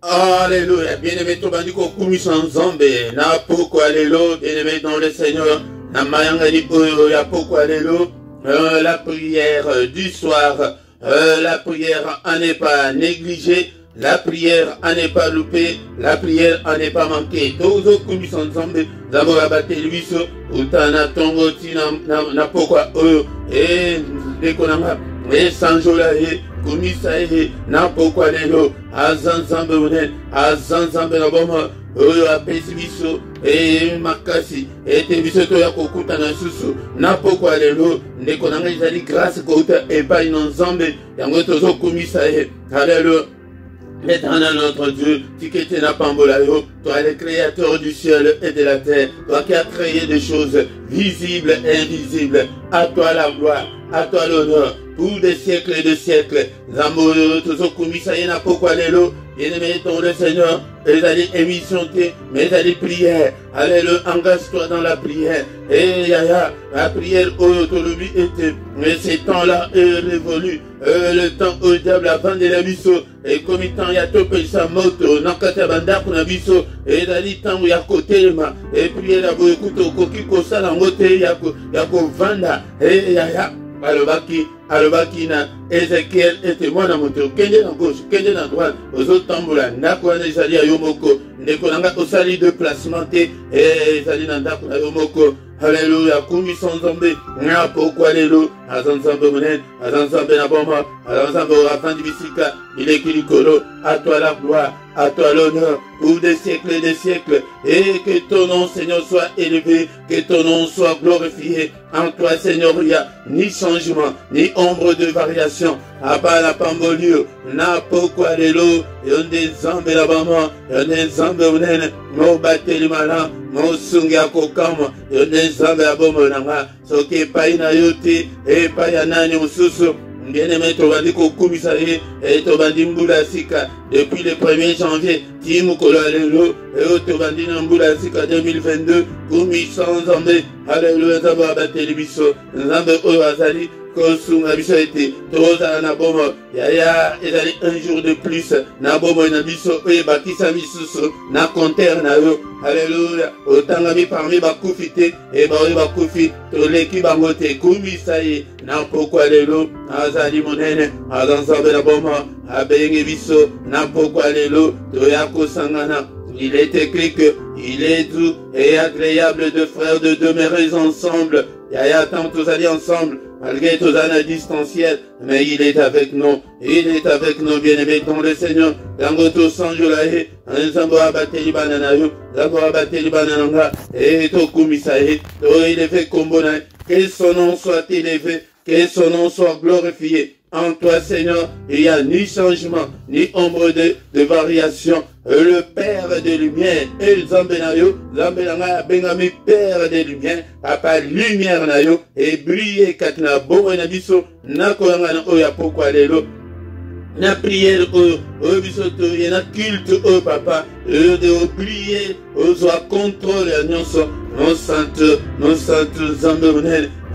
Alléluia. Bien-aimé, Tobandiko Kumisan Zambé. Na poko alléluia. Bien-aimé dans le Seigneur. Na mayanga di oyo ya poko alléluia. La prière du soir. La prière à n'est pas négligée. La prière à n'est pas loupée. La prière à n'est pas manquée. Tozo Kumisan Zambé. Zabo abate luiso. Utana tongo ti na poko oyo. Dekonanga. Sanjola Kumisa na poko alelo azanzambe unen azanzambe na boma oyo apesi biso makasi ete biso to ya kokuta na susu na poko alelo ndeko nanga ezali grâce kouta epai na nzambe yango tozo kumisa alelo. Éternel notre Dieu, tu qui étais na pambola yo, toi le créateur du ciel et de la terre, toi qui as créé des choses visibles et invisibles, à toi la gloire, à toi l'honneur, pour des siècles et des siècles. Zambo tozo kumisa yena poko alelo, bien-aimé dans le Seigneur, les allées émission, mais les allées prières. Alléluia, engage-toi dans la prière. Et yaya, la prière autonomie était, mais ces temps-là est révolu. Le temps au diable avant de la biso. Et comme il temps y a topé sa moto, nakata banda kuna biso. Et dali temps où y a côté ma. Et puis la bo écoute au koki kosa la mote yako vanda. Et yaya. Alobaki na Ezekiel était moi na moto kende na gauche kende na droite aux autres tambola ndako wana ezali ya yomoko ndeko nanga osali de placement te ezali na ndako na yomoko. Alléluia, kumi sonzombe na poko alelo azanzambe monen azanzambe na bomba azanzambe afandi bisika ileki likolo. À toi la gloire, à toi l'honneur pour des siècles et des siècles, et que ton nom Seigneur soit élevé, que ton nom soit glorifié. En toi Seigneur il n'y a ni changement ni ombre de variation. Abba la pambolio na poko alelo yonde zambe la bama yonde zambe unene mo bateli mala mo sungi akokama yonde zambe abomo nanga soki epai na yo te epai ya nani mosusu. Bien-aimé, Tobandi Kokumisa et Tobandi Mbula Sika depuis le 1er janvier. Timukolo Alléluia et Tobandi Mbula Sika 2022. Kumisa Nzambe. Alléluia, Zamba Abateli Biso. Nzambe Oazali. Kosunga biso ete toza na bomo yaya ezali un jour de plus na bomo na biso oye bakisa misusu na compteur na yo. Alléluia, otangami parmi bakufi te e baoye bakufi toleki bango te. Kumisa ye na poko alelo azali monene azanzambe na bomo abengi biso na poko alelo toya kosangana. Il est écrit que il est doux et agréable de frères de demeurer ensemble. Yaya tant tous allés ensemble. Malgré tous à distanciel, mais il est avec nous. Il est avec nous, bien-aimés dans le Seigneur. Dangoto Sanjolae, un Zambo abateli bananayo, Zambo abateli banananga, et Tokumisae, il est fait Kombona. Que son nom soit élevé, que son nom soit glorifié. En toi, Seigneur, il n'y a ni changement, ni ombre de variation. Le Père des Lumières, et Zambenayo, Zambenanga, Bengami, Père des Lumières, Papa Lumière Nayo, et briller Katna, Bomonabiso, Nakoanga, Oya Poko Alelo. Na prière au bisoto y na culte au papa de prier aux soit contrôle non sainte Zambe.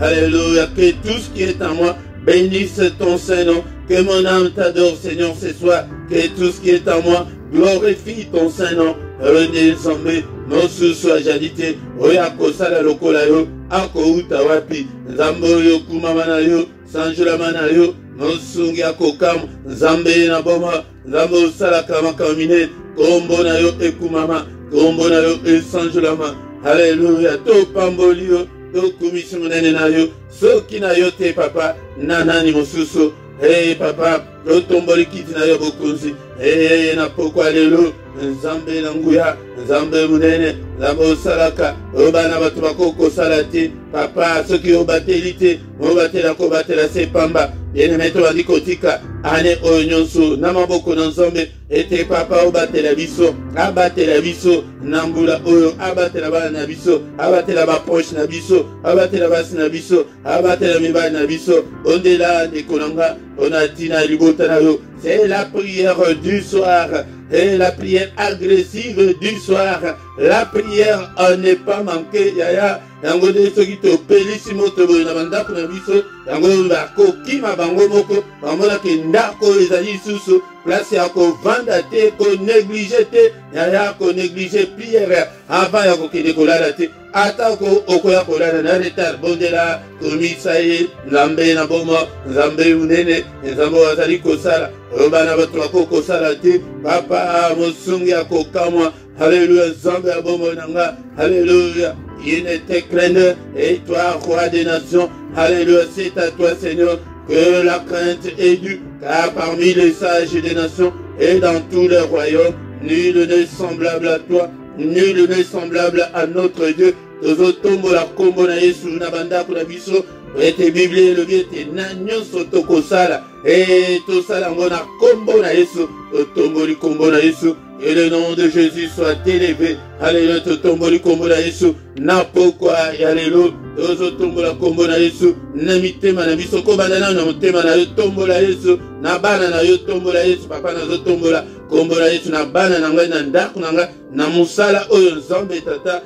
Alléluia, que tout ce qui est en moi bénisse ton Saint-Nom, que mon âme t'adore Seigneur ce soir, que tout ce qui est en moi glorifie ton Saint-Nom. René Zambé, non sous soit jadité, oya kosala lokola yo, ako uta wapi, Zambo yo kumamana yo, sanjolamana yo, non sungi akokam, Zambe na boma, Zambo sala kama kamine, kombo na yo ekumama, kombo na yo esanjolama. Alléluia, to pambolio, to commission nene na yo, soki na yo te papa, nanani mosusu. Hey papa, to tomboli kiti na yo bokunzi, hey na poko alelo, Nzambe na nguya, Nzambe munene, Nzambe salaka, obana batu bakoko salati, papa soki obateli te, obatela ko batela se pamba, bien-aimé tobandi kotika, ane oyo nyonso, na maboko na Nzambe, ete papa obatela biso, abatela biso, na mbula oyo, abatela bana na biso, abatela ba poche na biso, abatela basi na biso, abatela mibali na biso, ondela dekolanga, onatina libota na yo. C'est la prière du soir, et la prière agressive du soir. La prière n'est pas manquée, yaya. Yango de soki to pelisi moto boy na bandako na biso, yango ba koki ma bango moko, bamona ke ndako ezali susu, place ya kovanda te, konéglige te, ya konéglige prière avant ya kokende kolala te. Ata okoya kolala na retard bondela komisa ye nzambe na bomo, nzambe unene, nzambe azali kosala bana bato bako kosala te. Papa mosungi ya kokamwa, Alléluia, nzambe ya bomo nanga, Alléluia. Il ne te craigne, et toi, roi des nations, Alléluia, c'est à toi, Seigneur, que la crainte est due, car parmi les sages des nations et dans tous les royaumes, nul n'est semblable à toi, nul n'est semblable à notre Dieu. Tozotombo la kombo na Yesu na bandako na biso, ete Biblie le biete na nyonso tokosala, et tosala ngo na kombo na Yesu, totombo li kombo na Yesu. Et le nom de Jésus soit élevé. Alléluia, totomboli kombo na Yesu. Na pokwa, alléluia. Tozo tombola kombo na Yesu. Na mitema na biso ko bandana na motema na yo tombola Yesu. Na bana na yo tombola Yesu. Papa na zo tombola kombo na Yesu. Na bana na ngai na ndako na ngai. Na musala oyo nzambe tata.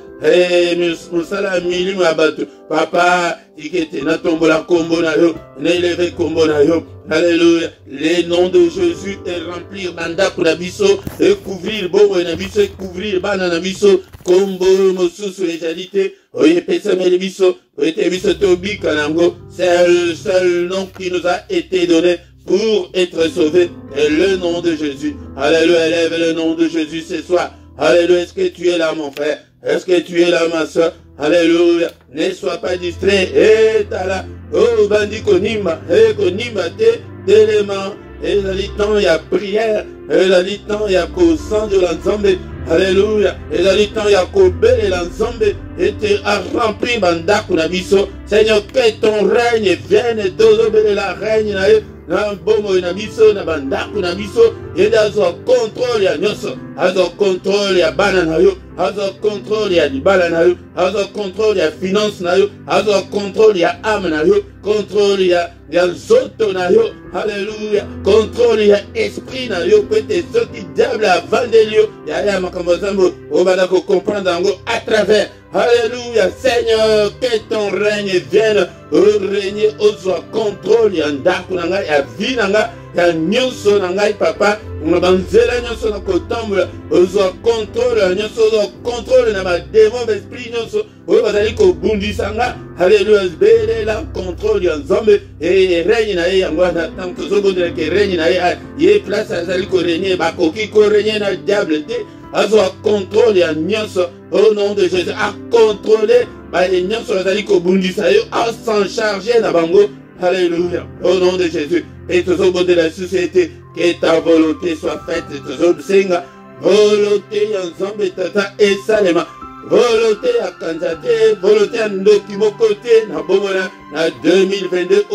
Musala milimu ya bato. Papa, ikete na tombola kombo na yo. Na eleve kombo na yo. Alléluia. Le nom de Jésus est remplir bandako na biso. Et couvrir bobo na biso. Et couvrir bana na biso. Kombo mosusu ejalité. Oye pesame le biso. Oye te biso tobi kanango. C'est le seul nom qui nous a été donné pour être sauvé. Et le nom de Jésus. Alléluia. Élève le nom de Jésus ce soir. Alléluia. Est-ce que tu es là mon frère? Est-ce que tu es là ma soeur? Alléluia. Ne sois pas distrait. Et tala. Oh bandi konima. Et konima te. Télément. Et la temps il y a prière. Et la temps il y a consent de l'ensemble. Alléluia. Et la temps il y a kobele l'ensemble. Et tu as rempli bandaku na biso. Seigneur, que ton règne vienne. Tozobele la règne na na bomo na biso na bandaku na biso. Et azo contrôle ya nyoso. Azo contrôle ya bana na yo. Azo contrôle ya libala na yo. Azo contrôle ya finance na yo. Azo contrôle ya âme na yo. Contrôle ya zoto na yo. Alléluia. Contrôle ya esprit na yo. Peut-être ceux qui diable a vendu yo. Ya makambo zambo. Obana ko comprendre ngo à travers. Alléluia. Seigneur, que ton règne vienne. Régner au contrôle ya ndaku na ngai ya vie na ngai. Ya nyonso na ngai papa. Unabanzela nyonso na kotambola. Ozwa contrôle nyonso. Ozwa contrôle na ma démon esprit nyonso. Oyo bazali kobundisa nga. Alléluia. Bele la contrôle ya nzambe. Et règne na ye yango na tant tozobondela ke règne na ye. Ye place azali ko régner. Bakoki ko régner na diable te. Azwa contrôle ya nyonso. Au nom de Jésus. A contrôler. Ba nyonso bazali kobundisa yo. A s'en charger na bango. Alléluia. Au nom de Jésus. Et toujours de la société, que ta volonté soit faite. Toujours senga. Volonté ensemble tata et salema. Volonté à Kanzate, volonté à Ndokimo côté, na bomona, na 2022,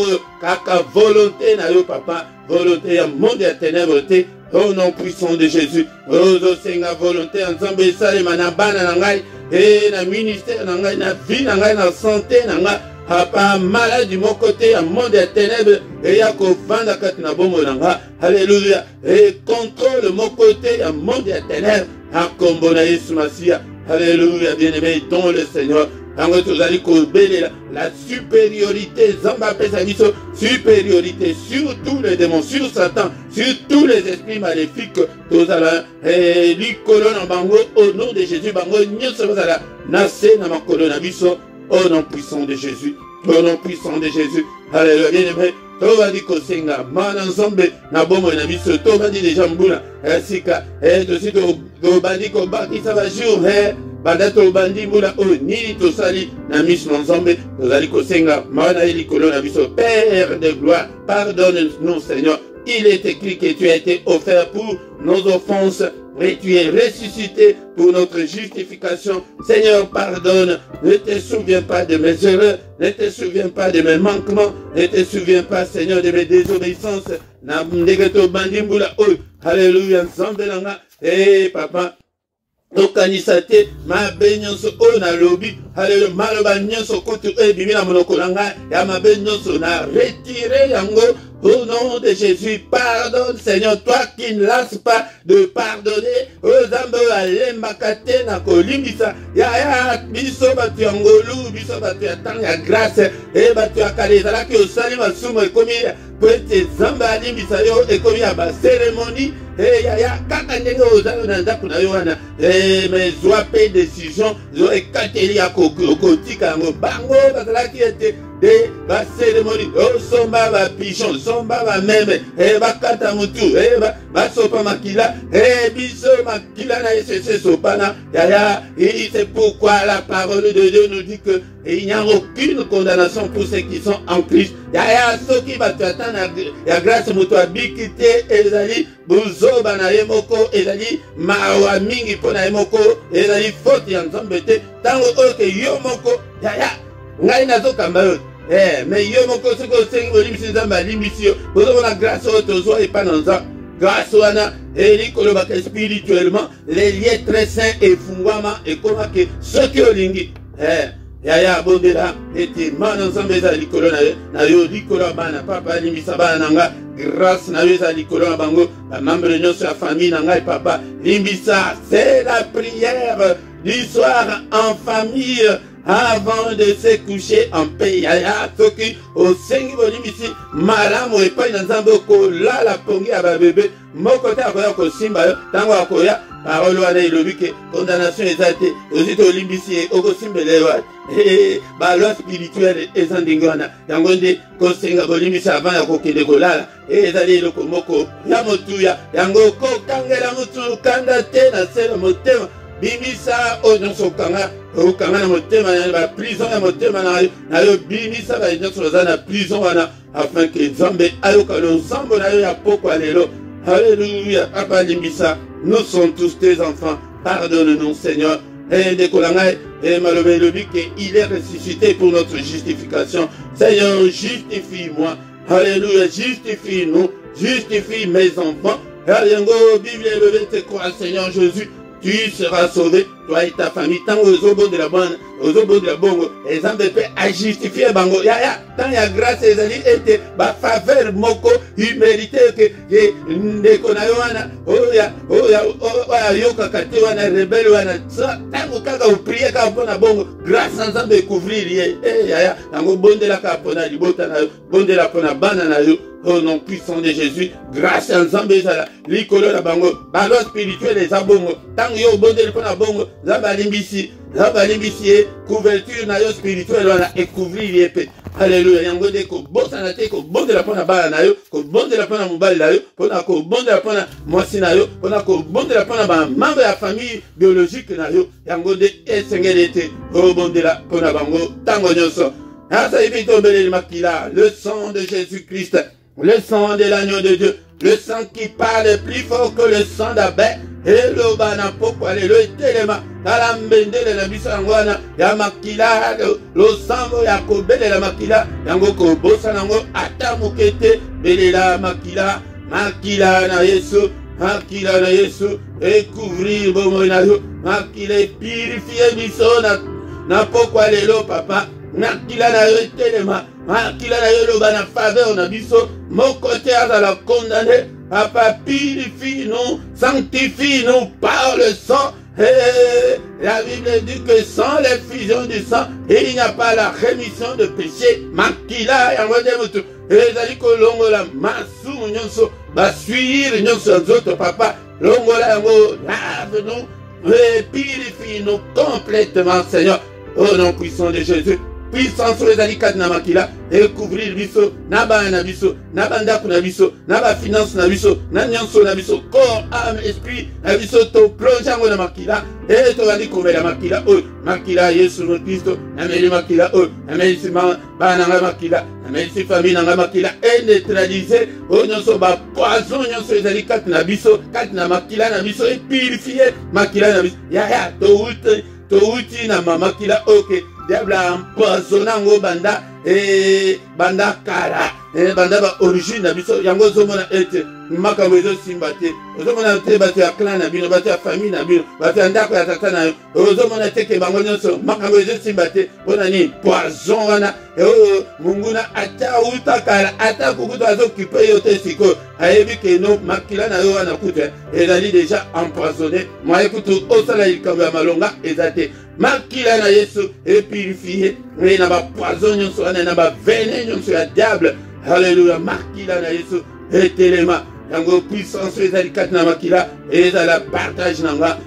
kaka volonté na yo papa, volonté à monde à ténèbres, au nom puissant de Jésus. Ozo senga volonté ensemble et salema na bana na ngai, et na ministère na ngai, na vie na ngai, na santé na ngai. Papa malade du mon côté, un monde des ténèbres, et y'a qu'au vent de Katina Bomonanga, alléluia, et contrôle mon côté, un monde des ténèbres, à Kombona Yesmasia, alléluia, bien-aimé, dans le Seigneur, la supériorité, Zamba Pesaniso, supériorité sur tous les démons, sur Satan, sur tous les esprits maléfiques, Tozala, et l'Icolon en Bango, au nom de Jésus, Bango, Nyosala, Nassé, Namakolona Biso, au nom puissant de Jésus, au nom puissant de Jésus, alléluia, bien-aimé, Toba di kosenga, mana nzambe, na bomo na biso, toba di déjà mbuna, sika, tosi toba di kobaki sa ba jour, banda toba di mbuna, nini tosali, na miso na nzambe, tozali kosenga, mana ili kolo na biso, Père de gloire, pardonne-nous Seigneur, il est écrit que tu as été offert pour nos offenses, et tu es ressuscité pour notre justification. Seigneur, pardonne. Ne te souviens pas de mes erreurs. Ne te souviens pas de mes manquements. Ne te souviens pas, Seigneur, de mes désobéissances. Alléluia. Eh, papa. Tokanisate ma benyonso o na lobi haleluya maloba nyonso kutu bimi na monoko nanga ya mabenyonso na retirer yango au nom de Jésus. Pardonne Seigneur, toi qui ne lasses pas de pardonner aux zambo alemba kate na kolimbisa ya biso batu ya ngolu biso batu ya tang ya grâce e batu ya kalezala ki osali masumo ekomi po ete nzambe alimbisa yo ekomi ya baceremonie yaya kaka ndenge ozali na ndako na yo wana mais zwa mpe décision zo ekateli ya kotika yango bango bazalaki ete de baceremonie osomba bapigeon somba bameme bakata mutu basopa makila biso makila na esese sopana yaya. Et c'est pourquoi la parole de Dieu nous dit que il n'y a aucune condamnation pour ceux qui sont en Christ. Yaya soki batata ya grâce mutu abikite ezali buzoba na ye moko ezali mawa mingi pona ye moko ezali faute ya nzambe te tango oyo ke yo moko yaya ngai nazokamba yo mais yo moko soki osengi bolimbisi nzambe alimbisi yo bozomona grâce oyo tozwa epa na nzambe grâce wana elikolobaka spirituellement les liens très saints efungwama ekomaki soki olingi yaya bondela ete mana nzambe eza likolo na yo likolo ya bana papa alimbisa bana na nga grâce na yo eza likolo na bango bamembre nyonso ya famille na ngai papa limbisa. C'est la prière du soir en famille avant de se coucher en paix. Yaya soki osengi bolimbisi malamu epai na nzambe okolala pongi ya babebe moko te akoya kosimba yo ntango akoya parole wana elobi ke condamnation eza te ozi tolimbisi ye okosimbela yo wana baloi spirituelle eza ndenge wana yango nde kosenga bolimbisi avant ya kokende kolala ezali eloko moko ya motuya yango kokangela motu kanda te na se na motema bimisa oyo nyonso okanga na motema na baprison ya motema na yo bimisa baye nyonso baza na prison wana afin ke nzambe ayoka lonsambo na yo ya pokwa lelo. Alléluia. Papa limbisa, nous sommes tous tes enfants, pardonne-nous Seigneur. Et décolangai et malobé le but qu'il est ressuscité pour notre justification. Seigneur, justifie-moi. Alléluia, justifie-nous, justifie mes enfants. Alléluia, Bible élevé te croix, Seigneur Jésus. Tu seras sauvé, toi et ta famille. Tant aux obos de la bonne, aux obos de la bongo, les hommes de paix à justifier bango. Yaya, tant ya grâce et zali était, ba faveur moko, humilité que nekonayoana, oya, yoka kate wana, rebelle wana, tango kaka ou prier ka pona bongo, grâce ensemble de couvrir lié. Yaya, tango bonde la kapona, libota na, bonde la pona bana na yo. Au nom puissant de Jésus, grâce à Nzambe ezala likolo na bango balo spirituel eza bongo tango yo bondeli pona bongo zaba limbisi couverture na yo spirituel wana ekouvrir yepe. Alléluia. Yango de ko bosana te ko bondela pona bana na yo ko bondela pona mobali na yo pona ko bondela pona mwasi na yo pona ko bondela pona ba membre ya famille biologique na yo yango de esengeli te ko bondela pona bango tango nyonso. Asa ibitombele makila le sang de Jésus-Christ. Le sang de l'agneau de Dieu, le sang qui parle plus fort que le sang d'Abel. Et le bana pokwa le telema kalambendele na bisangwana ya makila lo sango ya kobele la makila yango ko bosa nango ata mukete belela makila na Yesu et couvrir bomo na yo makila purifier biso na pokwa lelo papa makila na yo telema makila na yo lo bana faveur na biso moko te azala condamné. Papa, purifie-nous, sanctifie-nous par le sang. La Bible dit que sans l'effusion du sang, il n'y a pas la rémission de péché. Makila, yangodemutu, ezali ko longola masu nyonso, basuir nyonso nzoto papa, longola yango, lave-nous, purifie-nous complètement, Seigneur, au nom puissant de Jésus. Puissance sur les alicat na makila et couvrir biso na ba na biso na banda na biso na ba finance na biso na nyonso na biso corps âme esprit na biso to plonger na makila et to vandi couvrir la makila makila Yesu le Christ na meli makila na meli sima ba na makila na meli famille na makila et neutraliser nyonso ba poison nyonso les alicat na biso kat na makila na biso et purifier makila na biso ya to uti na makila diable a empoisonné ngo banda banda kara banda ba origine na biso yango zomona ete makambo ezo simba te ozomona te bato ya clan na bino bato ya famille na bino bato ya ndako ya tata na yo ozomona te ke bango nyonso makambo ezo simba te mpona nini poison wana munguna ata uta kala ata kukuta azokipe yo te sikoyo ayebi ke no makila na yo wana kutu ezali déjà empoisonné mwaye kutu osala likambo ya malonga eza te makila na Yesu epurifie na ba poison nyonso wana na ba venin nyonso ya diable Alléluia. Makila na Yesu. Etelema. Yango puissance ezali kati na makila. Ezala partage nanga.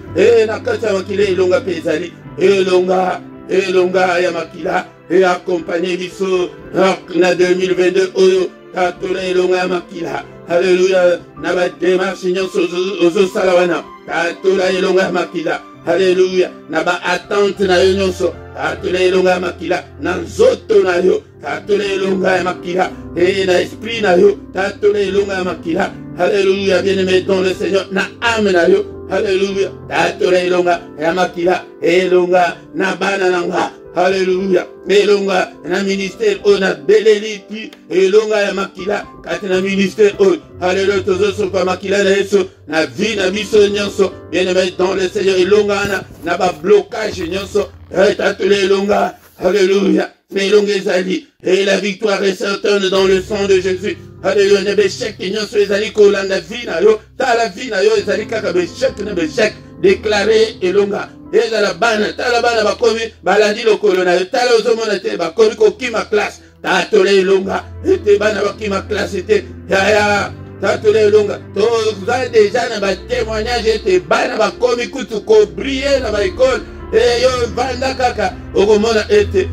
Na kati ya makila elonga pe ezali. Elonga ya makila. Et accompagner biso na 2022 oyo. Tatola elonga ya makila. Alléluia. Na ba démarche nyonso ozo salawana. Tatola elonga ya makila. Alléluia. Na ba attente na yo nyonso. Tatola elonga ya makila. Na nzoto na yo. Tatola elonga ya makila. Et na esprit na yo. Tatola elonga ya makila. Alléluia. Bien-aimé dans le Seigneur. Na âme na yo. Alléluia. Tatola elonga ya makila. Elonga na bana nanga. Alléluia. Elonga na ministère o na beleliti. Elonga ya makila kati na ministère o. Alléluia. Tozo sopa makila na Yesu. Na vie na biso nyonso. Bien-aimé dans le Seigneur. Elonga na ba blocage nyonso. Tatola elonga. Alléluia. Elonga ezali. Et la victoire est certaine dans le sang de Jésus. Alléluia. Ne bechek nyonso ezali kolanda vie na yo. Ta la vie na yo ezali kaka bechek na bechek. Déclaré elonga. Ezala bana, tala bana bakomi, balandi lokolo na yo, tala ozomona te, bakomi kokima classe, tatole elonga, ete bana bakima classe ete, ya, tatole elonga, toza déjà na ba témoignage ete, bana bakomi kutu ko briller na ba école, yo vanda kaka, okomona ete,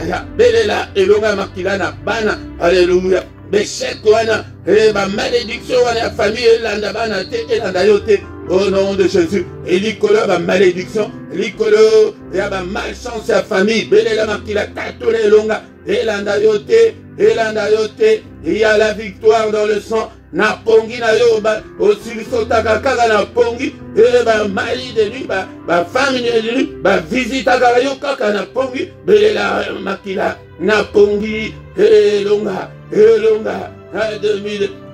ya, belela elonga makila na bana, alléluia, bechek wana, ba malédiction wana ya famille elanda bana te, elanda yo te, au nom de Jésus. Et l'icolo va malédiction. L'icolo y a malchance à famille. Belela makila tatole longa. Elanda yote. Il y a la victoire dans le sang. Na pongi na yo ba aussi sotaka kaka na pongi. Ba mari de lui ba femme de lui ba visita kaka yo kaka na pongi. Belela makila na pongi. Longa.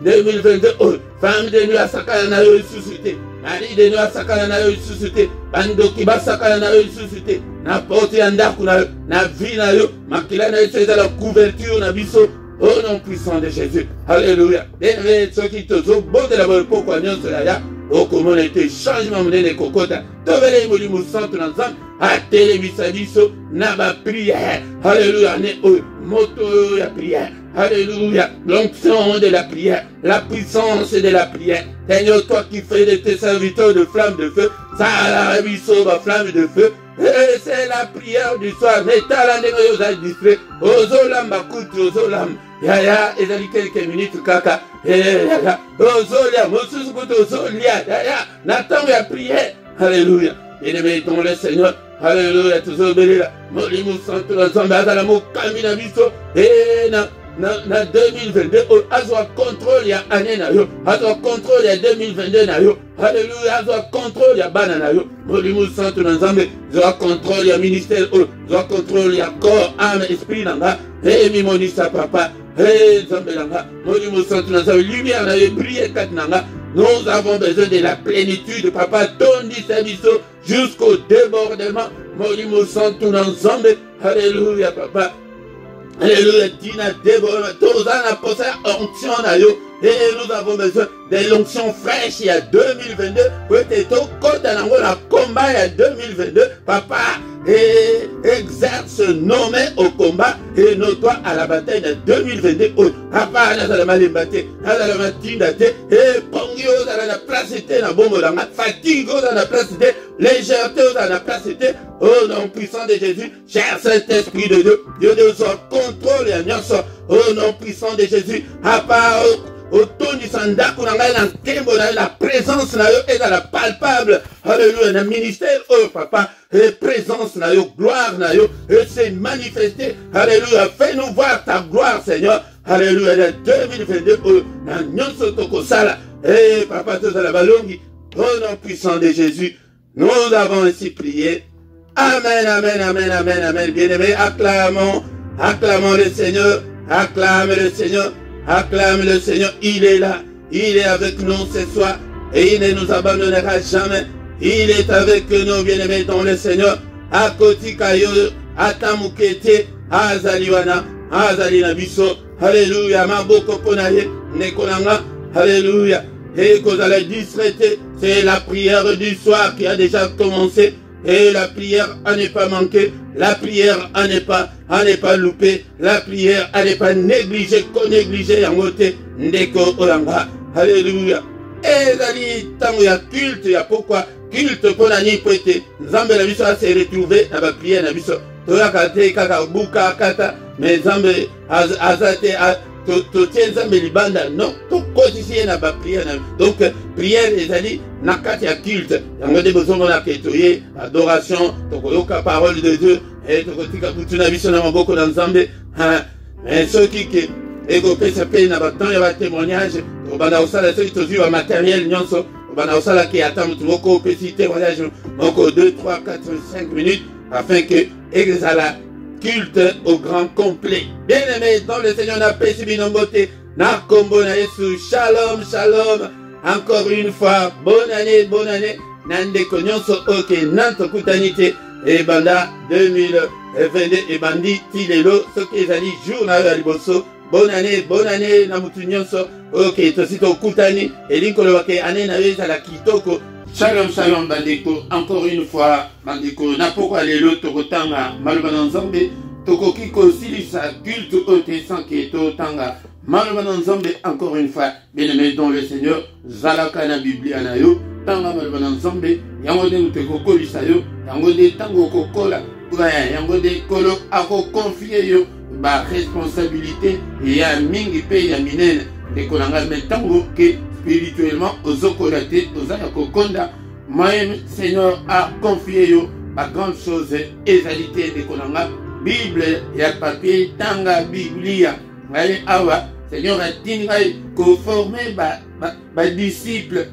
2022 femme de nuit à sakana na yo suscité. Mari de nuit à sakana na yo suscité. Bandoki ba sakana na yo suscité. Na porte ya ndaku na yo, na vie na yo, makila na yo c'est la couverture na biso au nom puissant de Jésus. Alléluia. Bien soki tozo bonde la bonne pourquoi nyonso ya okomona ete changement monene kokota. Tobele molimo santo na nzambe atelemisa biso na ba prière. Alléluia. Ne moto ya prière. Alléluia. L'onction de la prière. La puissance de la prière. Seigneur, toi qui fais de tes serviteurs de flammes de feu, ça la biso ba flamme de feu. Et c'est la prière du soir. Netala ndenge yo za distrait. Ozolam bakutu ozolam. Ya, ezali quelques minutes kaka. Ya. Ozolia, mosusu kutu ozolia. Ya. N'attends ya prière. Alléluia. Bien-aimé dans le Seigneur. Alléluia. Tozobelela. Molimo santo na nzambe azala mokambi na biso. Na 2022 azwa contrôle ya année na yo, azwa contrôle ya 2022 na yo. Alléluia. Azwa contrôle ya bana na yo. Molimo santo na nzambe azwa contrôle ya ministère, azwa contrôle ya corps, âme, esprit nanga. Mi monisa papa. Nzambe nanga. Molimo santo na nzambe lumière na yo brille kat nanga. Nous avons besoin de la plénitude, papa, tondi sabiso jusqu'au débordement. Molimo santo na nzambe. Alléluia papa. Alléluia, Tina, Déborah, tous en apporté onction na yo. Et nous avons besoin de l'onction fraîche il y a 2022. Peut-être au côté d'un combat il y a 2022. Papa, et exerce nos mains au combat et nos doigts à la bataille de 2022. Papa, nous allons mal battre. Nous allons matindate. Et pongio, dans la place était na bombe la fatigue, dans la place était légèreté, dans la place était. Au nom puissant de Jésus, cher Saint-Esprit de Dieu, Dieu de son contrôle et alliance. Au nom puissant de Jésus, papa, autoni sandaku na ngai na nkembo na la présence na yo ezala palpable. Alléluia. Na ministère oh papa, et présence na yo, gloire na yo, et c'est manifesté. Alléluia. Fais-nous voir ta gloire, Seigneur. Alléluia. Na 2022 na nyonso tokosala. Eh papa tozala balongi. Au nom puissant de Jésus, nous avons ainsi prié. Amen, amen, amen, amen, amen. Bien-aimés, acclamons le Seigneur, acclame le Seigneur. Acclame le Seigneur, il est là, il est avec nous ce soir et il ne nous abandonnera jamais. Il est avec nous, bien-aimés dans le Seigneur. Akoti kayo, atamukete, azaliwana, azalina biso. Alléluia, maboko ponaye, nekonanga, alléluia. Et que vous allez distraiter, c'est la prière du soir qui a déjà commencé. Et la prière à ne pas manquer, la prière à ne pas louper, la prière à ne pas négliger, négliger en côté ndeko oyanga. Alléluia. Et zali tango ya culte ya pourquoi culte pour la nuit prêté. Nzambe na biso se retrouver na ba prière na biso. Toya kate kaka buka kata mais Nzambe azate to tienza libanda non to kotisi na ba prière na. Donc prière ezali na kati ya culte. Yango de besoin na ketoye adoration to koyoka parole de Dieu et to kotika kutuna biso na maboko na Nzambe. Mais ceux qui ego pesa pe na baton ya ba témoignage to bana osala ceux qui to matériel nyonso bana osala ki ata mutu moko pesi témoignage moko 2 3 4 5 minutes afin que exala culte au grand complet. Bien-aimés dans le Seigneur, na paix binongote na kombo na Yesu. Shalom shalom. Encore une fois bonne année nande konyonso oke nanto kutanite e banda 2022 e bandi tilelo soki ezali jour na ya liboso. Bonne année na mutu nyonso oke tosito kutani elinkolo wake ane na weza la kitoko. Shalom bandeko, encore une fois bandeko na poko lelo tokotanga maloba na Nzambe tokoki kosilisa culte ote sans que totanga maloba na Nzambe encore une fois. Bien-aimés dans le Seigneur, zalaka na Biblia na yo tanga maloba na Nzambe yango de tokokolisa yo yango de tango kokola yango de kolo ako confier yo ba responsabilité ya mingi pe ya minene de kolanga metango ke spirituellement aux okolate aux kokonda moi-même Seigneur a confié yo ma grande chose ezalité de kolanga Bible ya papier tanga Biblia ngai awa Seigneur a tingai ko former ba disciple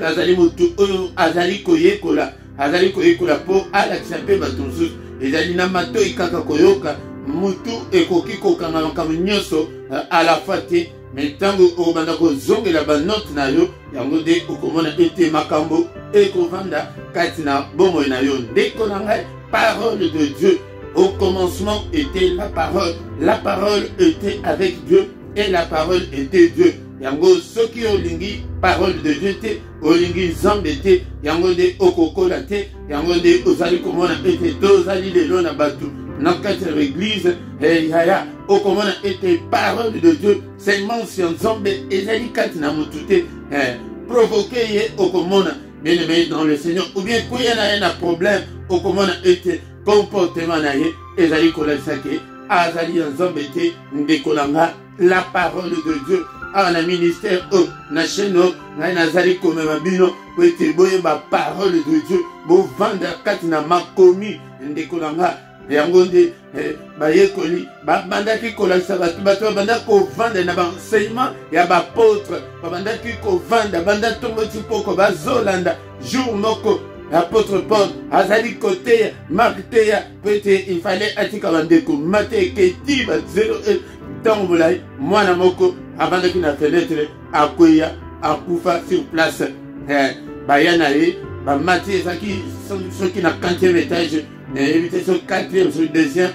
azali mutu azali koyekola po ala tsape batunsu ezali na mato ikaka koyoka mutu ekoki kokanga makambo nyonso à la fate mais tango obanda kozongela banote na yo yango de okomona ete makambo ekovanda kati na bomoi na yo ndeko na ngai. Parole de Dieu, au commencement était la parole était avec Dieu et la parole était Dieu. Yango soki olingi parole de Dieu te olingi Nzambe te yango de okokola te yango de ozali komona ete tozali lelo na batu na kati ya église yaya okomona ete parole de Dieu seulement si Nzambe ezali kati na mutu te provoquer ye okomona bien-aimé dans le Seigneur ou bien kuya na problème okomona ete comportement na ye ezali kolakisa ke azali Nzambe te ndekolanga la parole de Dieu. Ah, na ministère na chaîne ngai nazali komema bino po ete boyeba parole de Dieu bovanda kati na makomi ndeko nanga yango nde bayekoli babandaki kolakisa bato babandaki kovanda na baenseignement ya bapôtre babandaki kovanda banda ntongo ti poko bazolanda jour moko l'apôtre Paul azali koteya Marc teya po ete il fallait atika bandeko mate eketi ba 0 ntango molai mwana moko abandaki na fenêtre akweya akufa sur place baya na ye bamati ezalaki soki na 4e étage évite so 4e so 2e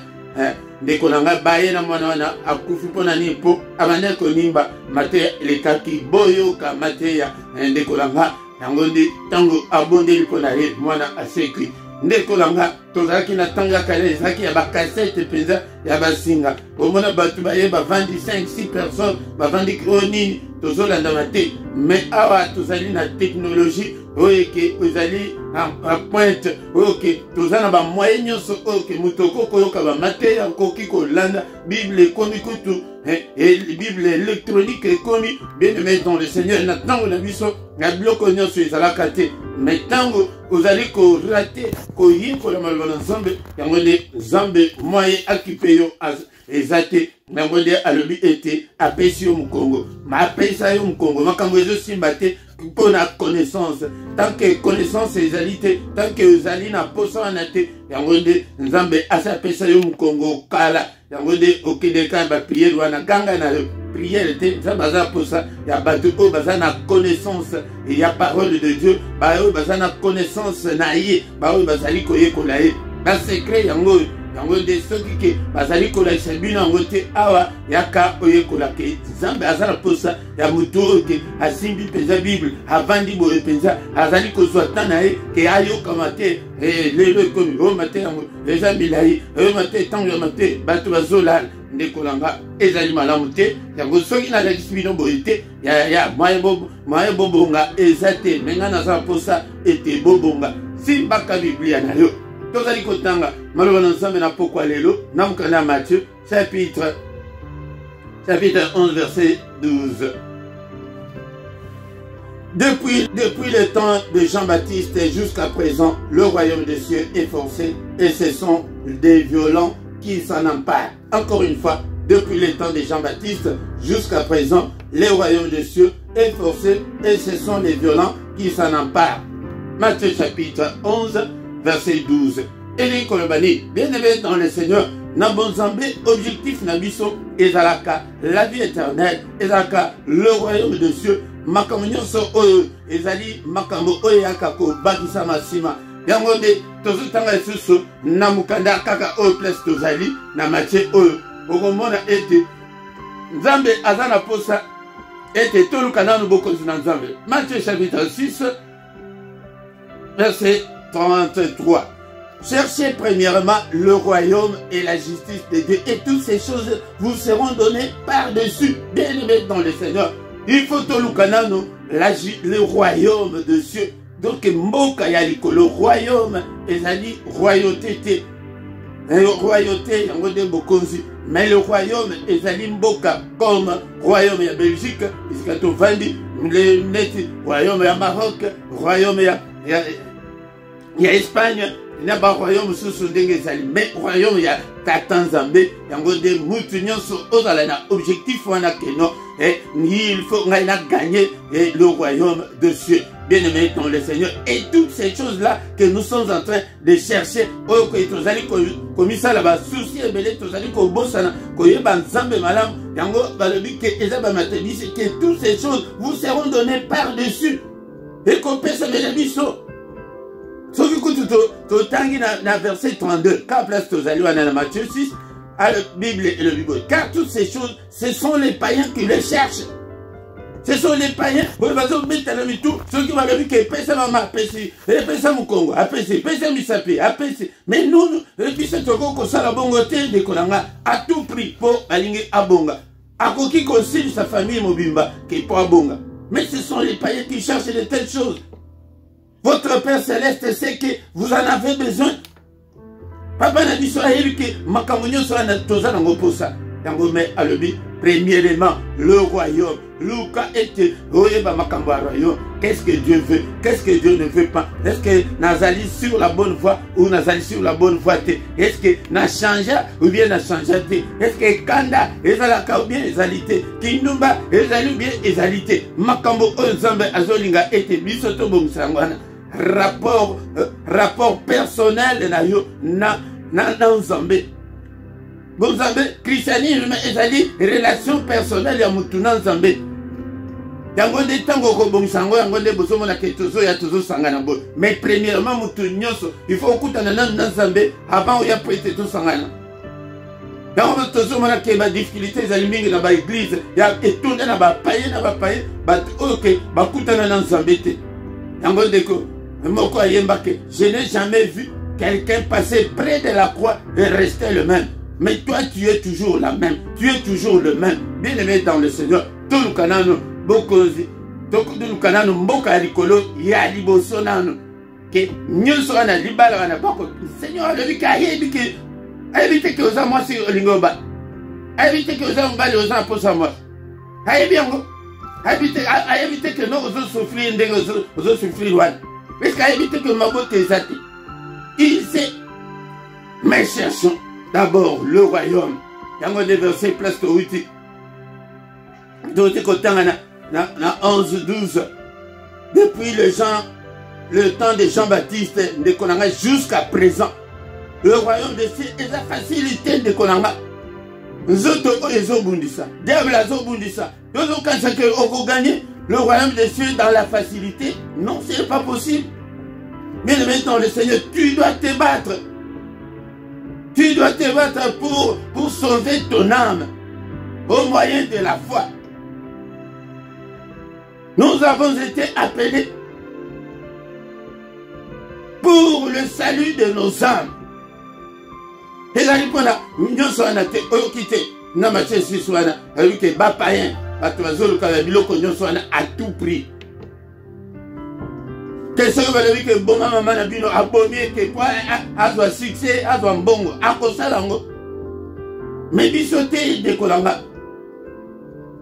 ndeko na ngai baye na mwana wana akufi mpo na nini mpo abandaki konimba mateya elekaki boyoka mateya ndeko na ngai yango nde ntango abondeli mpo na ye mwana asekwi ndeko langa tozalaki na tanga kale ezalaki ya bakasete mpenza ya basinga omona bato bayeba bavandi 5-6 personnes bavandi oyo nini tozolandama te mais awa tozali na technologie oyo eke ezali na pointe oyo ke toza na bamoyen nyonso oyo ke moto okoki koyoka bamateya okoki kolanda bible ekomi kutu bible électronique ekomi bien-aimé dans le Seigneur na ntango na biso na biloko nyonso ezalaka te mais ntango ozali korate koyikola maloba na Nzambe yango nde Nzambe moye akipe yo eza te yango nde alobi ete apesi yo mokongo ma apesa yo mokongo makambo ezosimba te mpo na connaissance tant que connaissance ezali te tant que ozali na posa wana te yango nde Nzambe asapesa yo mokongo kala yango nde okendeka na bapriere wana ganga na yo prière te Nzambe aza posa ya bato oyo baza na connaissance ya parole de Dieu baoyo baza na connaissance na ye baoyo bazali koyekola ye basekret yango yango de soki ke bazali kolakisa bino yango te awa yaka oyekola ke nzambe aza na posa ya moto oyo ke asimbi mpenza bible avandi boye mpenza azali kozwa ta na ye ke ayokama te lelo ekomi oyoma te yango eza milai oyoma te ntango yoma te bato bazolala ndeko na nga ezali malamu te yango soki nalakisi bino boye te ya moye bobonga eza te me ngai naza na posa ete bobonga simbaka biblia na yo tozali kotanga maloba na nzambe na pokwa lelo na mokanda ya Matthieu chapitre 11 verset 12. Depuis le temps de Jean-Baptiste jusqu'à présent, le royaume des cieux est forcé et ce sont des violents qui s'en emparent. Encore une fois, depuis le temps de Jean-Baptiste jusqu'à présent, le royaume des cieux est forcé et ce sont les violents qui s'en emparent. Matthieu chapitre 11 verset 12. Eli Kolobani, bien-aimé dans le Seigneur, na bonzambe objectif na biso ezalaka la vie éternelle, ezalaka le royaume des cieux. Makambo nyonso oyo ezali makambo oyo yaka kobakisa masima. Yango nde tozotanga lisusu na mukanda kaka oyo place tozali na Matthieu oyo okomona ete Nzambe aza na posa ete toluka nanu bokonzi na Nzambe. Matthieu chapitre 6 verset 33. Cherchez premièrement le royaume et la justice de Dieu et toutes ces choses vous seront données par-dessus. Bien-aimés dans le Seigneur, il faut tolukanano le royaume de Dieu. Donc mboka ya likolo, le royaume ezali royauté te. Royauté yango de bokonzi, mais le royaume ezali mboka comme royaume ya Belgique, iskato vandi, le neti royaume ya Maroc, royaume ya Espagne. Il n'y a pas de royaume sous son déguisé, mais royaume ya Tata Nzambe, yango de mutu nyonso ozala na objectif wana keno et il faut gagner le royaume de Dieu. Bien-aimés dans le Seigneur, et toutes ces choses-là que nous sommes en train de chercher, oh que tozali comme ça là-bas, souci et belé tozali ko bosana, ko yeba Nzambe malam, yango balobi que ezaba matebisi que toutes ces choses vous seront données par-dessus. Et qu'on peut se mettre biso. Sauf que tu tangi na verset 32, quand place tozali wana na Matthieu 6, à la Bible et le Bible. Car toutes ces choses, ce sont les païens qui les cherchent. Ce sont les païens. Vous allez mettre la mitou. Ceux qui m'ont dit que pèse maman, pèse, pèse mon Congo, pèse, pèse misapi, pèse. Mais nous, puis c'est au Congo, ça la bongoté de Kolanga, à tout prix pour aligner à Bonga. À qui concile sa famille Mobimba, qui est pour Bonga. Mais ce sont les païens qui cherchent de telles choses. Votre Père Céleste sait que vous en avez besoin. Papa n'a dit ça, il dit que Makamonio sera toza dans pour ça. Yango mais alobi, premièrement, le royaume. Luka était Royeba Makamba royaume. Qu'est-ce que Dieu veut? Qu'est-ce que Dieu ne veut pas? Est-ce que Nazali sur la bonne voie ou Nazali sur la bonne voie? Est-ce que n'a changé ou bien n'a changé? Est-ce que Kanda ezalaka ou bien ezalité? Kindumba ezali ou bien ezalité? Makambo Nzambe azolinga était bisoto bomsangwana. Rapport personnel na yo na Nzambe. Nzambe christianisme ezali relation personnelle ya mutu na Nzambe. Yango de tango ko bomsango yango de bosomo na ketozo ya tozo sangana bo. Mais premièrement mutu nyonso il faut kutana na Nzambe avant ya prêter to sangana. Yango tozo mona ke ba difficulté ezali mingi na ba église ya etonda na ba paye ba OK ba kutana na Nzambe te. Yango de ko moko ayemba ke je n'ai jamais vu quelqu'un passer près de la croix et rester le même. Mais toi, tu es toujours la même. Tu es toujours le même. Bien-aimé dans le Seigneur. Tout le canano, bokozi. Tout le canano, mboka likolo, ya liboso nano. Que mieux soit na libala wana bako. Seigneur, le vika ayebike. Ayebite que osa moi si olingoba. Ayebite que osa mbali osa posa moi. Ayebiango. Ayebite que non osa souffrir ndenge osa souffrir wana. Parce qu'ayebite que mabote zati. Il sait. Mais cherchons d'abord le royaume. Yango de verset presque 8. Donc kotanga na 11-12. Depuis le temps de Jean-Baptiste de Konanga jusqu'à présent. Le royaume de Dieu est la facilité de Konanga. Nzoto oyezo bundisa. Diable azo bundisa. Yozo kansa que oko gagner le royaume de Dieu dans la facilité. Non, c'est pas possible. Mais maintenant le Seigneur, tu dois te battre. Tu dois te battre pour sauver ton âme au moyen de la foi. Nous avons été appelés pour le salut de nos âmes. Et là, il y a à tout prix. Que ce que que bon maman a bien abonné que quoi a doit succès a doit bongo a kosa lango mais bisoté de kolanga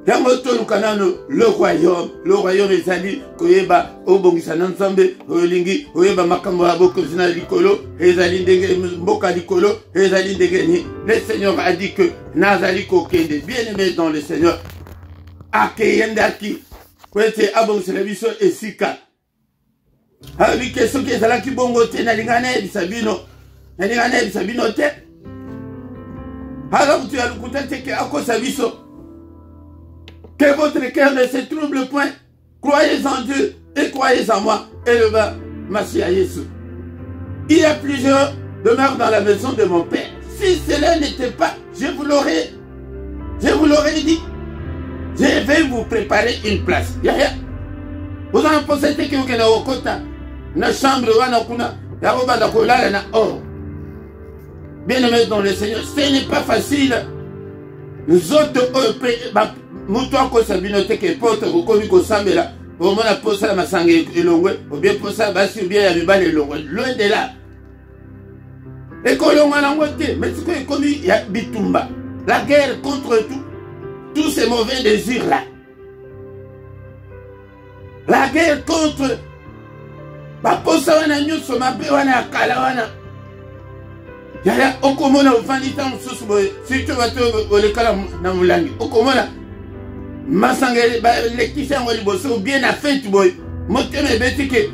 yango to lukanano le royaume ezali koyeba obongisa na nzambe olingi oyeba makambo ya boko zina likolo ezali ndenge mboka likolo ezali ndenge ni. Le Seigneur a dit que nazali kokende bien-aimé dans le Seigneur akeyendaki kwete abongisa biso esika. Avec ce qui est là qui bongo te na lingane bisabino te. Alors tu as le côté que à cause biso que votre cœur ne se trouble point. Croyez en Dieu et croyez en moi. Et le bas Massia Yesu. Il y a plusieurs demeures dans la maison de mon père. Si cela n'était pas, je vous l'aurais dit. Je vais vous préparer une place. Vous en pensez que vous avez au côté na chambre wana kuna ya banda kolala na or. Bien-aimé dans le Seigneur, ce n'est pas facile. Nous autres muto ko sabinote ke porte ko komi ko sambela au mona posa la masangé elongwe ou bien posa basi ou bien ya bibale elongwe loin de là. Et kolonga na ngote mais ce que komi ya bitumba. La guerre contre tous ces mauvais désirs là. La guerre contre baposa wana nyuso mabe wana akala wana yaya okomona ufandi tangu susu boye surtout bato olekala na mulangi okomona masangele lekisa ngoli boso bien na fête boye motema ebeti ke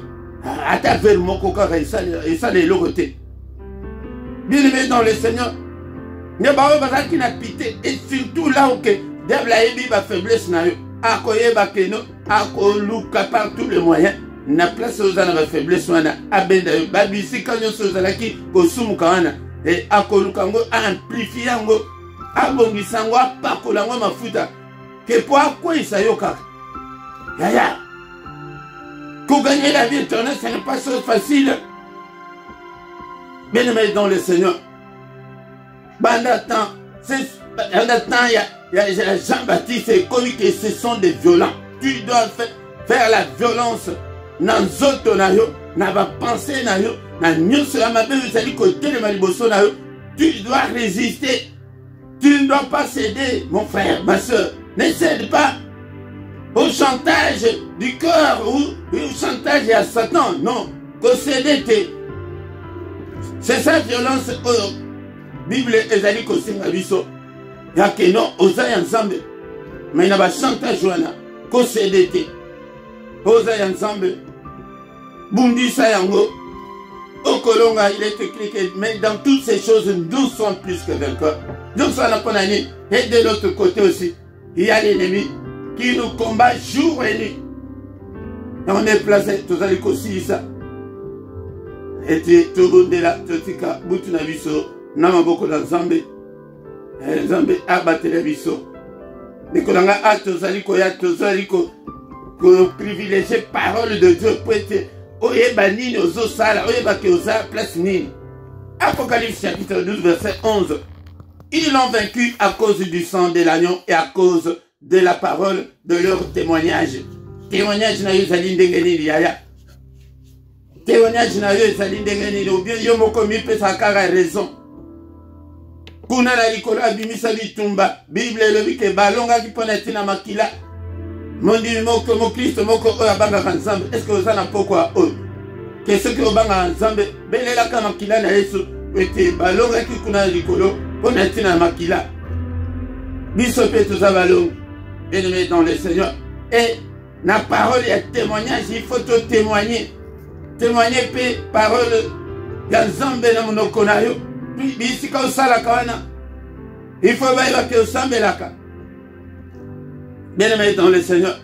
ata vers moko kaka esale lokote. Bien-aimé dans le Seigneur ne bawe bazaki na pité et surtout là où que diable a ébi ba faiblesse na yo akoyeba keno akoluka par tous les moyens na place aux ana ba faiblesse wana abenda yo babisi kanyo sozalaki kosumuka wana et akoluka ngo amplifier ngo abongisa ngo apakola ngo mafuta que pour akwisa yo kaka yaya pour gagner la vie éternelle ce n'est pas chose facile. Bien-aimé dans le Seigneur banda temps il y a Jean-Baptiste et comme que ce sont des violents. Tu dois faire la violence dans zoto na yo, na ba penser na yo, na nyonso ya mabe ezali côté de maliboso na yo. Tu dois résister. Tu ne dois pas céder, mon frère, ma soeur. Ne cède pas au chantage du cœur ou au chantage à Satan. Non, que céder c'est sa violence. Bible ezali ko singa biso. Yake non oza ya nzambe mais na ba chantage wana ko cédete oza ya nzambe bundisa yango okolonga. Il est écrit que mais dans toutes ces choses nous sommes plus que vainqueurs. Donc ça n'a pas d'année. Et de l'autre côté aussi il y a l'ennemi qui nous combat jour et nuit. Et on est placé tous les aussi ça et tout le monde là totika butu na biso na maboko na nzambe. Nzambe abatela biso nikolanga atozali koya tozali ko privilégier parole de Dieu pour être oyeba nini ozosala oyeba ke oza place nini. Apocalypse chapitre 12 verset 11. Ils l'ont vaincu à cause du sang de l'agneau et à cause de la parole de leur témoignage. Témoignage na yo ezali ndenge nini yaya. Témoignage na yo ezali ndenge nini ou bien yo moko mipesa kaka raison. Kuna na likolo abimisa bitumba Bible elobi ke balongaki mpona tina makila mondimi moko mokristo moko oyo abangaka nzambe. Est-ce que oza na pokwa oyo ke soki obangaka nzambe belelaka makila na Yesu ete balongaki kuna na likolo mpona tina makila. Biso mpe toza balongi. Bien-aimé dans le Seigneur et na parole ya témoignage il faut te témoigner pe parole ya nzambe na monoko na yo. Bisika osalaka wana il faut bayeba ke osambelaka. Bien-aimé dans le Seigneur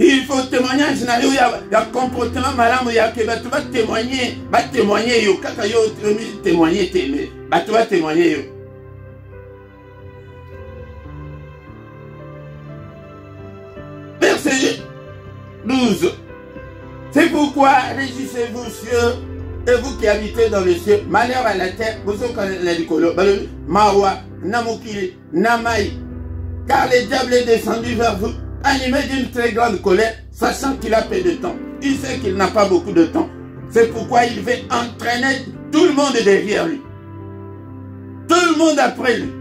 Il faut témoignage, il y a comportement malade, il y a que tu vas témoigner, yo, quand yo témoigner, tu vas témoigner, yo. Verset 12. C'est pourquoi réjouissez-vous, cieux, et vous qui habitez dans les cieux, malheur à la terre, vous êtes les Nicolo, Mawa, Namokili, Namai, car le diable est descendu vers vous, animé d'une très grande colère, sachant qu'il a peu de temps. Il sait qu'il n'a pas beaucoup de temps. C'est pourquoi il veut entraîner tout le monde derrière lui. Tout le monde après lui.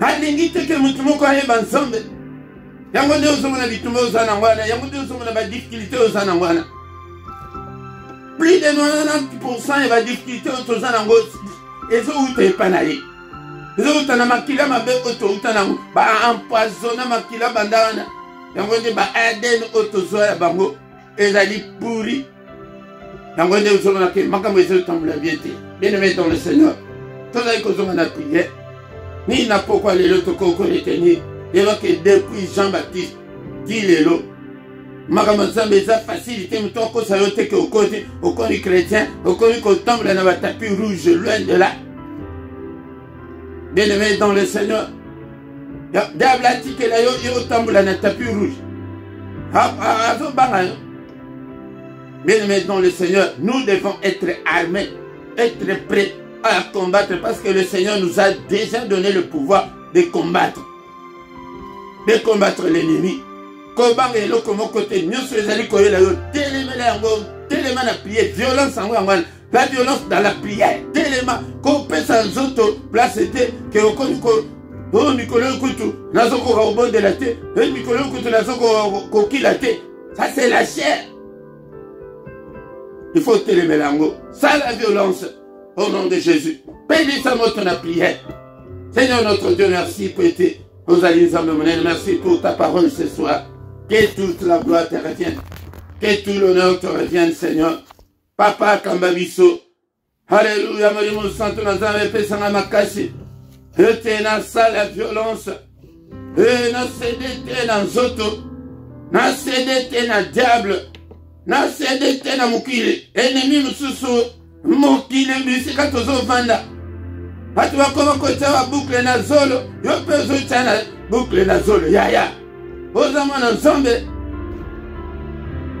Alingite que mutumoko aye banzombe. Yango ndio somona bitumo uzana ngwana, yango ndio somona ba difficulté uzana ngwana. Plus de 90% va difficulté uzana ngwana. Ezo ute panaye. Ezo utana makila mabe oto utana ba empoisonner makila bandana. Yango ndio ba aden oto zoya bango ezali pourri. Yango ndio somona ke makambo ezo tambula biete. Bien-aimé dans le Seigneur. Tout ça que nous avons prié. Ni n'a pourquoi les autres cocos les tenir. Et donc depuis Jean-Baptiste, qui est l'eau. Makamazambe ça facilité, mais tant que ça y est au côté chrétien, au côté qu'on tombe dans le tapis rouge, loin de là. Bien-aimé dans le Seigneur. Diable a dit que là, il tombe dans le tapis rouge. Bien-aimé dans le Seigneur, nous devons être armés, être prêts à combattre parce que le Seigneur nous a déjà donné le pouvoir de combattre l'ennemi. Combat et l'autre comme côté, nous sommes allés coller là, tellement la prière, violence en moi, la violence dans la prière, tellement qu'on peut sans autres place était que on connaît oh Nicolas Koutou, n'azoko au bord de la tête, Nicolas Koutou n'azoko coquille la tête, ça c'est la chair. Il faut télémélango, ça la violence. Au nom de Jésus, bénis sa mot ton prière. Seigneur notre Dieu, merci pour être aux alliés merci pour ta parole ce soir. Que toute la gloire te revienne. Que tout l'honneur te revienne, Seigneur. Papa Kambabiso. Alléluia, Marie Santo Nazaré, Pesanga Makasi. Et na la violence. Et na cédé na zoto. Na cédé na diable. Na cédé na mukili. Ennemi mususu. Mokile bisika tozo vanda. Atu wakoma kocha wa boucle na zolo. Yo pezo chana boucle na zolo. Ya. Oza mwana zombe.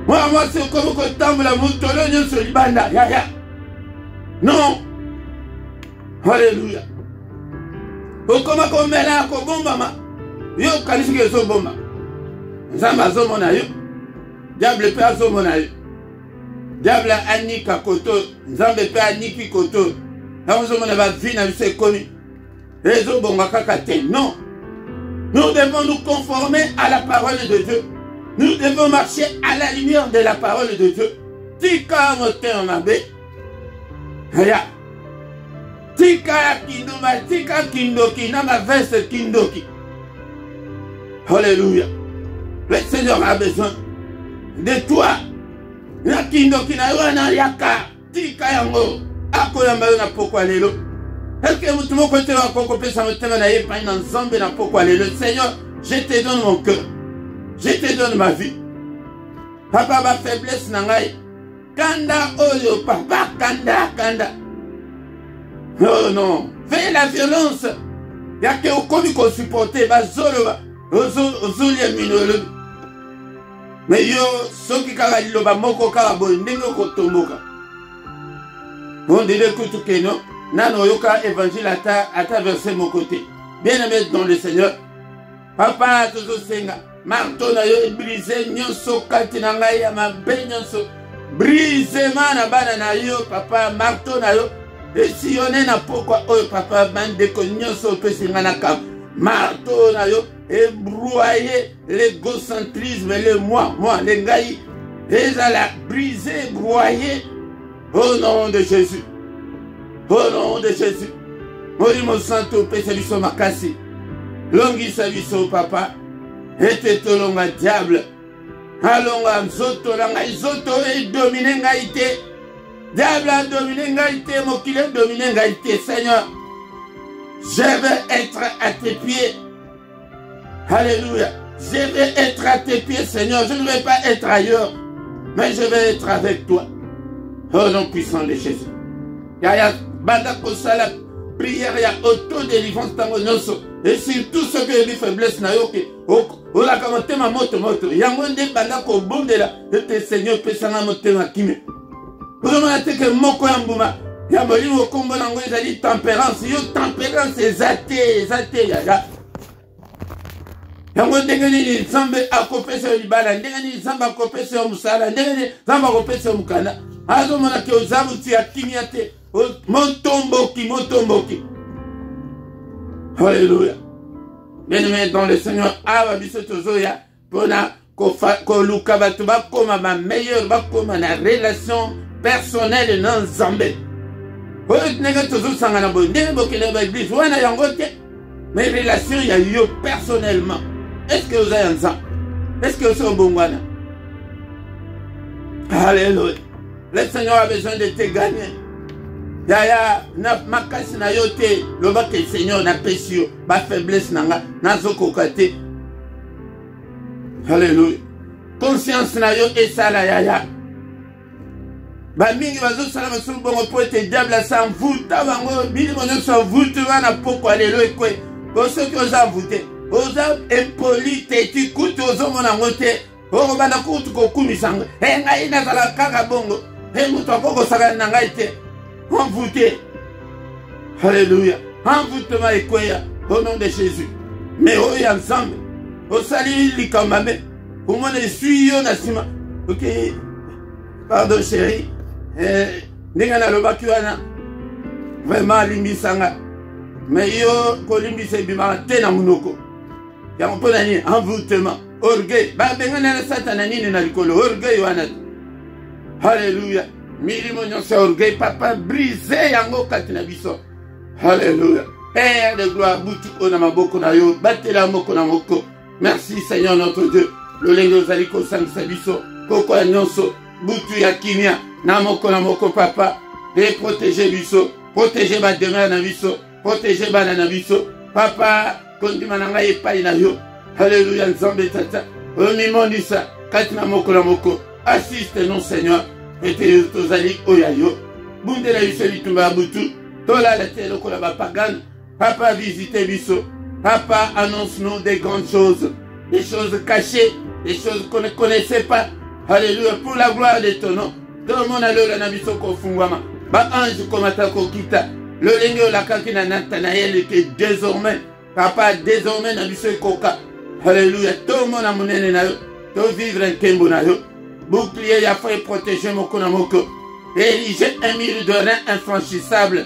Moi c'est comme kotambula mutolo nyonso libanda. Ya. Non. Alléluia. Okoma komela ko bomba ma. Yo kalishike zo bomba. Nzamba zo mona yo. Diable pe azo mona yo. Diable anika koto, nzambe pe aniki koto. Nous devons nous conformer à la parole de Dieu. Nous devons marcher à la lumière de la parole de Dieu. Tika moteur mabe. Aya. Tika kindoma, tika kindoki, nama veste kindoki. Alléluia. Le Seigneur a besoin de toi. Na kindoki na wana yaka. Tika yango. Akoyamba na pokwa lelo. Est-ce que vous me côté wa koko pesa motema na yepa na nzambe na pokwa lelo. Seigneur, je te donne mon cœur. Je te donne ma vie. Papa ba faiblesse na ngai. Kanda oyo papa kanda. Oh non, fais la violence. Ya ke okomi ko supporter ba zolo ozulia minolo. Mais yo soki kala liloba moko kala boy ndenge ko tomboka. On dirait que tout que non, nano yoka évangile à verser mon côté. Bien-aimé dans le Seigneur, papa toujours senga, marteau na yo brisé nyonso kati na ngai ya mabe nyonso, brisé mana bana na yo papa marteau na yo, esillonné na pokwa oyo papa bande ko nyonso pesinga na kam, marteau na yo ébroyer l'égocentrisme, le moi, les ngai, ezala brisé, broyer. Au nom de Jésus. Au nom de Jésus. Morimo santo pesa biso makasi. Longi sa biso papa. Ete tolonga diable. Alonga nzoto langa izoto e domine ngaite. Diable a dominé ngaite. Mokile dominé ngaite. Seigneur. Je veux être à tes pieds. Alléluia. Je vais être à tes pieds, Seigneur. Je ne vais pas être ailleurs, mais je vais être avec toi. Au nom puissant de Jésus. Yaya, banda kosala prière ya auto-délivrance tango nyonso. Et surtout ceux qui ont des faiblesses na yo ke ola kamotema moto moto. Yango nde banda ko bondela ete Seigneur pesanga motema kime. Vraiment te que moko ya mbuma. Ya molimo kombo nango ezali tempérance. Yo tempérance ezate yaya. Yango ndenge nini Nzambe akopesa yo libala, ndenge nini Nzambe akopesa yo musala, ndenge nini Nzambe akopesa yo mukanda. Azo mona ke ozabuti ya kimia te. Montomboki. Alléluia. Bien-aimé dans le Seigneur, awa biso tozoya pona ko luka batu bakoma ma meilleure bakoma na relation personnelle na Nzambe. Oyo nega tozo sangana bo ndenge bokele ba église wana yango te. Mais relation ya yo personnellement. Est-ce que vous avez un sang? Est-ce que vous êtes bon? Alléluia. Le Seigneur a besoin de te gagner. Yaya, na makasi na yo te, loba ke Seigneur na pesi yo, ba faiblesse nanga, na zoko kate. Alléluia. Conscience na yo esala yaya. Ba mingi bazo sala masu bongo po te diable sa mvuta bango, bili monyo sa mvuta wana poko alléluia kwe. Bo ceux qui osent mvuter, oza impoli te ti kutu ozo mona ngote. Oko bana kutu ko kumisanga. Ngai na zala kaka bongo. Mutu akoko saka na ngai te. Envoûté. Alléluia. Envoûtement et quoi au nom de Jésus. Mais oh y ensemble. Au salut likamame. Au moins je suis yo nasima. Ok. Pardon chérie. Nenga na loba kiwana. Vraiment limbisanga. Mais yo ko limbise bima te na munoko. Ya mpona ni envoûtement. Orgueil. Ba benga na satana nini na likolo. Orgueil wana. Alléluia. Milimo nyonso orgueil papa brisé yango katina biso. Alléluia. Père de gloire butu ona maboko na yo batela moko na moko. Merci Seigneur notre Dieu. Le lengo zali ko sangisa biso koko nyonso butu ya kimia na moko papa de protéger biso, protéger ba demeure na biso, protéger ba na biso. Papa kondima na ngai epai na yo. Alléluia Nzambe tata. Omimondisa katina moko na moko. Assiste nous Seigneur. Et tozali oyayo bundela biso bitumba butu tola la telo kola ba pagan. Papa visite biso. Papa annonce-nous des grandes choses, des choses cachées, des choses qu'on ne connaissait pas. Alléluia pour la gloire de ton nom. Tout le monde a le na biso ko fungwama ba ange komata ko kita le lengo la kakina Nathanaël que désormais papa désormais na biso koka. Alléluia tout le monde a monene na yo to vivre en kembo na yo. Bouclier ya fait protéger moko na moko. Ériger un mur de rein infranchissable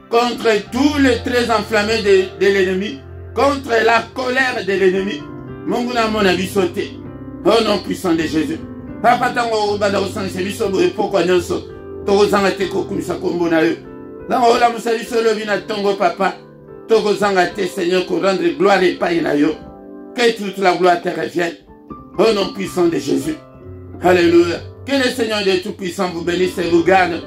contre tous les traits enflammés de l'ennemi, contre la colère de l'ennemi. Mungu na mona bisote. Au nom puissant de Jésus. Papa tango banda osanse biso boye pokwa nyonso. Toko zanga te kokumisa kombo na yo. Tango ola musali solo bina tongo papa. Toko zanga te Seigneur ko rendre gloire et paye na yo. Que toute la gloire te revienne. Au nom puissant de Jésus. Alléluia. Que le Seigneur de Tout-Puissant vous bénisse et vous garde.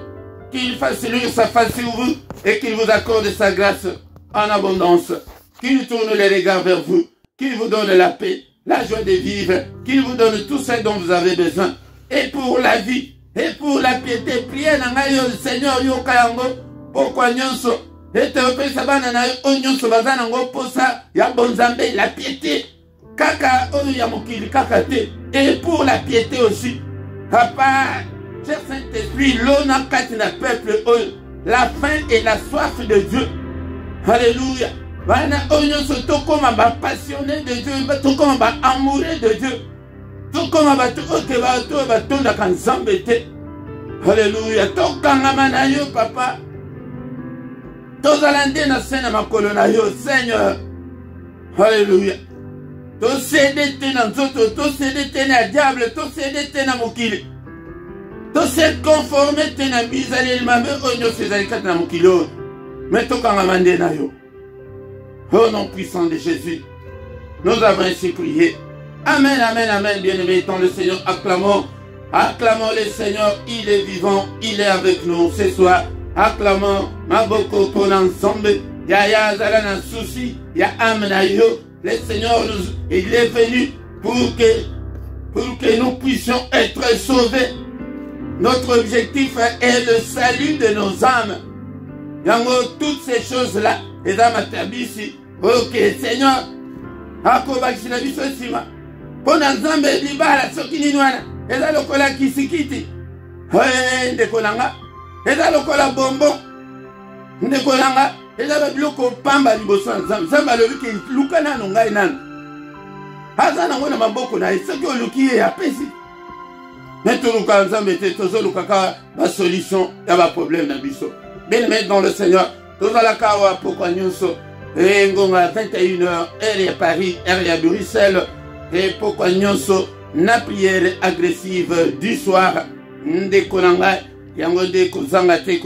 Qu'il fasse lui sa face sur vous et qu'il vous accorde sa grâce en abondance. Qu'il tourne les regards vers vous. Qu'il vous donne la paix, la joie de vivre. Qu'il vous donne tout ce dont vous avez besoin. Et pour la vie, et pour la piété. Priez dans le Seigneur yokayango. Pourquoi nyonso? Et te repère sabana na nyonso bazanango posa ya bonzambe la piété. Kaka oyo ya mokili kaka te. Et pour la piété aussi. Papa, cher Saint-Esprit, l'honneur katina peuple, la faim et la soif de Dieu. Alléluia. Wana oyo soto koma ba passionné de Dieu, to koma ba amoureux de Dieu. To koma ba to ke ba to ba tonda kan zambete. Alléluia. To kangama na yo papa. To zalande na sena makolo na yo Seigneur. Alléluia. To cédé te na nzoto, to cédé te na diable, to cédé te na mokili. To se conformer te na bizali mabe onyo sezali kat na mokili. Mais to kangama nde na yo. Au nom puissant de Jésus, nous avons ainsi prié. Amen, amen, amen. Bien-aimés dans le Seigneur, acclamons. Acclamons le Seigneur, il est vivant, il est avec nous ce soir. Acclamons Maboko pour l'ensemble. Yaya Zalana souci, ya amena yo. Le Seigneur, il est venu pour que nous puissions être sauvés. Notre objectif est le salut de nos âmes. Yango, toutes ces choses-là, et dans ma tabisi, ok, Seigneur, akobakisi na biso sima. Pona nzambe libala soki nini wana, eza lokola kisikiti. Ndeko nanga, eza lokola bonbon. Ndeko nanga, eza babiloko pamba liboso na nzambe. Nzambe alobi ke luka nano ngai nano. Aza nango na maboko na ye, soki oluki ye apesi. Mais tout le cas, nous avons la solution à la problème de biso. Bien aimé dans le Seigneur, tout à la kawa pourquoi nous sommes et ngonga 21h, elle est à Paris, elle est à Bruxelles et pourquoi nous sommes na prière agressive du soir de konanga yango de kozangate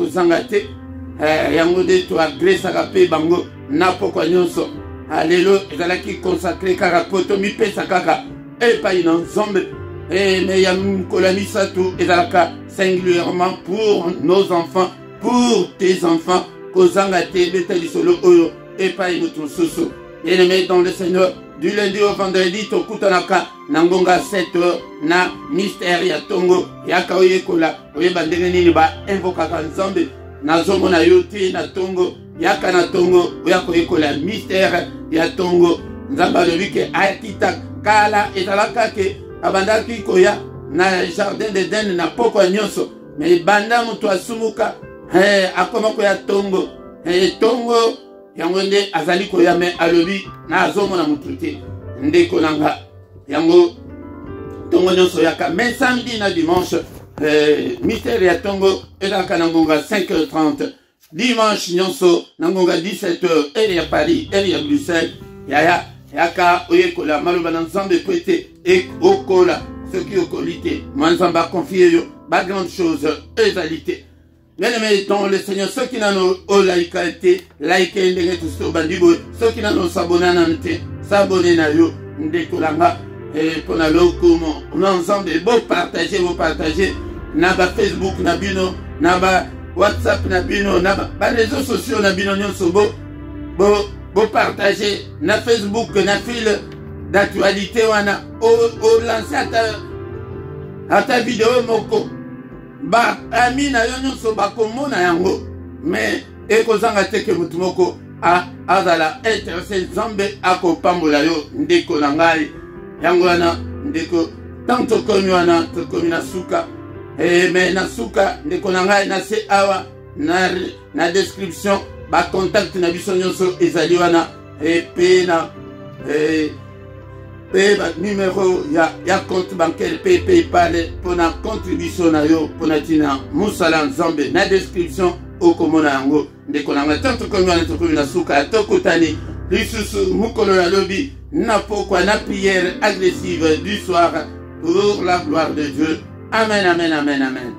yango de to agressa kape bango na pourquoi nous sommes alléluia ezalaki consacré kaka poto mi pesa kaka et pas une ensemble. Mais Yam Kolamisa tout et dalaka singulièrement pour nos enfants, pour tes enfants, Kozangate, Betali Solo Oyo, et pas notre soso. Bien-aimé dans le Seigneur, du lundi au vendredi, Tokutanaka, Nangonga 7h, na mystère ya Tongo, Yaka Oyekola, Oyebandeni ba, invoka ensemble, na zomo na yote na Tongo, Yaka na Tongo, Oyako Yekola, mystère ya Tongo, Nzamba de Vike, Akita, Kala, et dalaka ke, abandaki koya na jardin d'Eden na poko nyonso mais banda mutu asumuka akoma koya Tongo Tongo yango nde azali koya me alobi na azomona mutu te ndeko nanga yango Tongo nyonso yaka mais samedi na dimanche mystère ya Tongo ezalaka na ngonga 5h30 dimanche nyonso na ngonga 17h elle est à Paris elle est à Bruxelles yaka oyekola maloba na nzambe prêté et okola ce qui okolité manzamba confié yo ba grande chose ezalité bien aimé dans le Seigneur ceux qui n'ont au laïcité laïqué ndenge tout bandibo ceux qui n'ont s'abonner nante s'abonner na yo ndekolanga et pour la lokumo ensemble beau partager na ba Facebook na bino na ba WhatsApp na bino na ba réseaux sociaux na bino nyonso bo partager na Facebook na fil d'actualité wana o lancer à ta vidéo moko ba ami na yo nyonso ba komona yango mais ekozanga teke mutu moko azala intéressé nzambe akopambola yo ndeko na ngai yango wana ndeko tanto komi wana tokomi na suka mais na suka ndeko na ngai na se awa na description ba contact na biso nyonso ezali wana pe na pe ba numéro ya compte bancaire PayPal pour na contribution na yo pour na tina musala nzambe na description okomona yango ndeko na ngai tanto komi wana tokomi na suka tokutani lisusu mukolo na lobi na pokwa na prière agressive du soir pour la gloire de Dieu. Amen, amen, amen, amen.